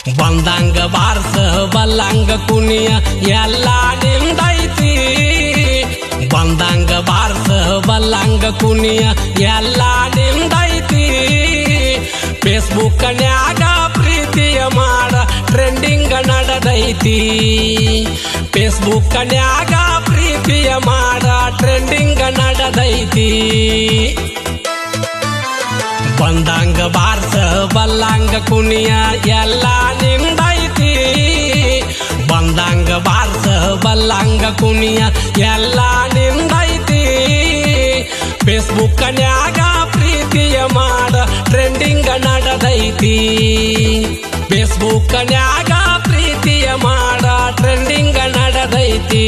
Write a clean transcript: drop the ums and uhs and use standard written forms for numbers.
ಬಂದಂಗ ಬಾರ್ಸ ಬಲ್ಲಂಗ ಕುಣಿಯ ಎಲ್ಲ ನಿಂದೈತಿ ಬಂದಂಗ ಬಾರ್ಸ ಬಲ್ಲಂಗ ಕುಣಿಯ ಎಲ್ಲ ನಿಂದೈತಿ ಫೇಸ್ಬುಕ್ ನ್ಯಾಗ ಪ್ರೀತಿಯ ಮಾಡ ಟ್ರೆಂಡಿಂಗ್ ನಡೆದೈತಿ ಫೇಸ್ಬುಕ್ ನ್ಯಾಗ ಪ್ರೀತಿಯ ಮಾಡ ಟ್ರೆಂಡಿಂಗ್ ನಡೆದೈತಿ ಬಂದಂಗ ಬಾರ್ಸ ಬಲ್ಲಂಗ ಕುಣಿಯ ಎಲ್ಲ ನಿಂದೈತಿ ಬಂದಂಗ ಬಾರ್ಸ ಬಲ್ಲಂಗ ಕುಣಿಯ ಎಲ್ಲ ನಿಂದೈತಿ ಫೇಸ್ಬುಕ್ ನ್ಯಾಗ ಪ್ರೀತಿಯ ಮಾಡ ಟ್ರೆಂಡಿಂಗ್ ನಡೆದೈತಿ ಫೇಸ್ಬುಕ್ ನ್ಯಾಗ ಪ್ರೀತಿಯ ಮಾಡ ಟ್ರೆಂಡಿಂಗ್ ನಡೆದೈತಿ